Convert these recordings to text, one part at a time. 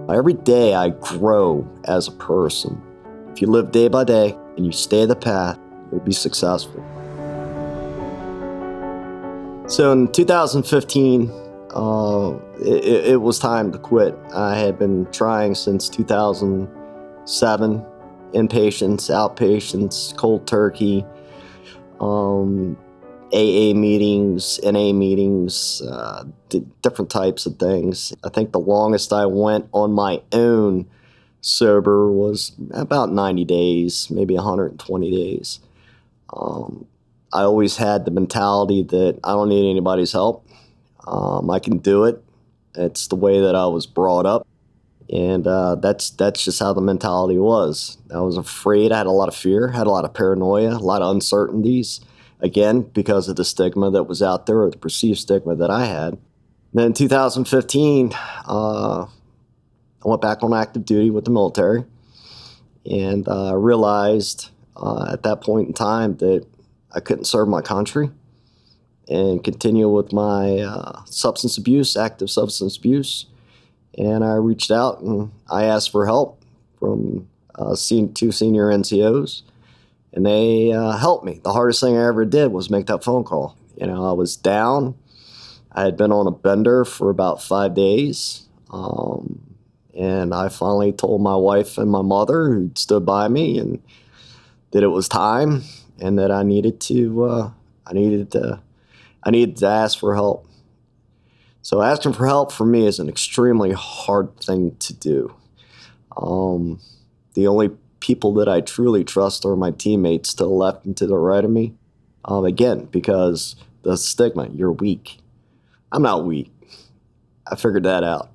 Every day I grow as a person. If you live day by day and you stay the path, you'll be successful. So in 2015, it was time to quit. I had been trying since 2007, inpatients, outpatients, cold turkey, AA meetings, NA meetings, different types of things. I think the longest I went on my own sober was about 90 days, maybe 120 days. I always had the mentality that I don't need anybody's help. I can do it. It's the way that I was brought up. And that's just how the mentality was. I was afraid. I had a lot of fear, had a lot of paranoia, a lot of uncertainties. Again, because of the stigma that was out there, or the perceived stigma that I had. Then in 2015, I went back on active duty with the military, and I realized at that point in time that I couldn't serve my country and continue with my substance abuse, active substance abuse. And I reached out and I asked for help from two senior NCOs. And they helped me. The hardest thing I ever did was make that phone call. You know, I was down. I had been on a bender for about 5 days. And I finally told my wife and my mother, who stood by me, and that it was time and that I needed to ask for help. So asking for help for me is an extremely hard thing to do. The only people that I truly trust are my teammates to the left and to the right of me. Again, because the stigma, you're weak. I'm not weak. I figured that out.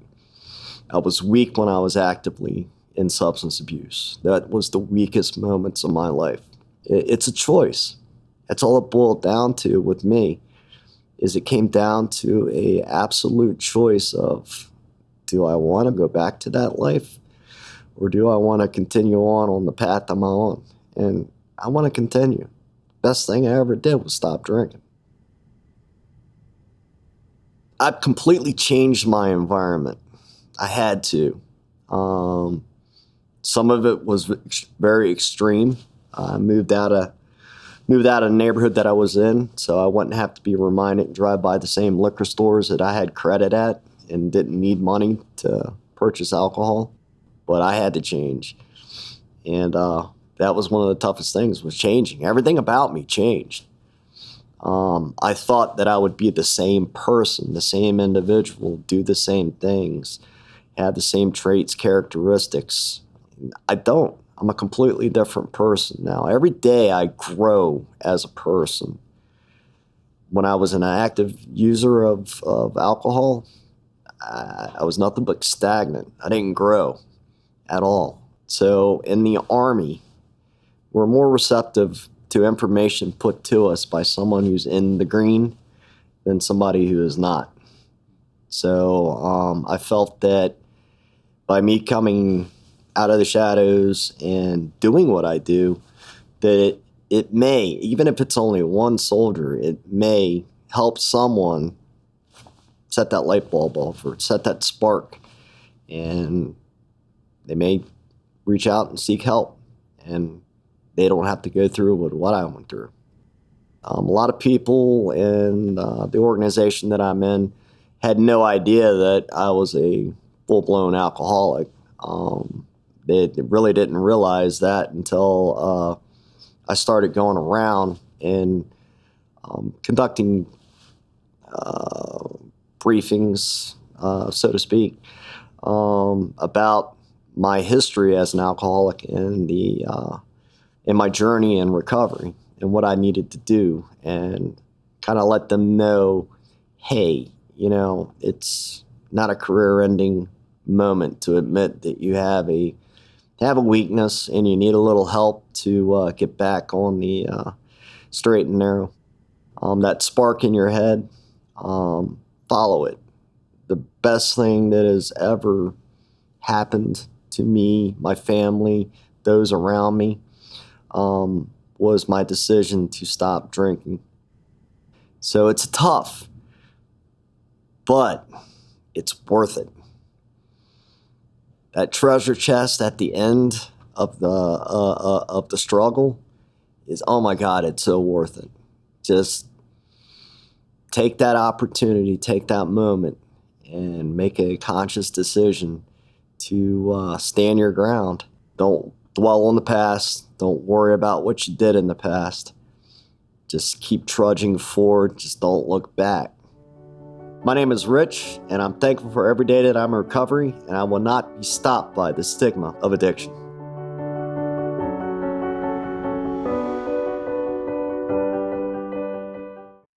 I was weak when I was actively in substance abuse. That was the weakest moments of my life. It's a choice. That's all it boiled down to with me, is it came down to a absolute choice of, do I want to go back to that life? Or do I want to continue on the path I'm on? And I want to continue. Best thing I ever did was stop drinking. I've completely changed my environment. I had to. Some of it was very extreme. I moved out of the neighborhood that I was in, so I wouldn't have to be reminded and drive by the same liquor stores that I had credit at and didn't need money to purchase alcohol. But I had to change. And that was one of the toughest things, was changing. Everything about me changed. I thought that I would be the same person, the same individual, do the same things, have the same traits, characteristics. I don't. I'm a completely different person now. Every day I grow as a person. When I was an active user of alcohol, I was nothing but stagnant. I didn't grow at all. So in the Army, we're more receptive to information put to us by someone who's in the green than somebody who is not. So I felt that by me coming out of the shadows and doing what I do, that it may, even if it's only one soldier, it may help someone set that light bulb off or set that spark. And they may reach out and seek help, and they don't have to go through what I went through. A lot of people in the organization that I'm in had no idea that I was a full-blown alcoholic. They really didn't realize that until I started going around and conducting briefings, so to speak, about my history as an alcoholic and in my journey in recovery and what I needed to do, and kind of let them know, hey, you know, it's not a career-ending moment to admit that you have a weakness and you need a little help to get back on the straight and narrow. That spark in your head, follow it. The best thing that has ever happened to me, my family, those around me, was my decision to stop drinking. So it's tough, but it's worth it. that treasure chest at the end of the struggle is, oh my God, it's so worth it. Just take that opportunity, take that moment, and make a conscious decision to stand your ground. Don't dwell on the past. Don't worry about what you did in the past. Just keep trudging forward. Just don't look back. My name is Rich, and I'm thankful for every day that I'm in recovery, and I will not be stopped by the stigma of addiction.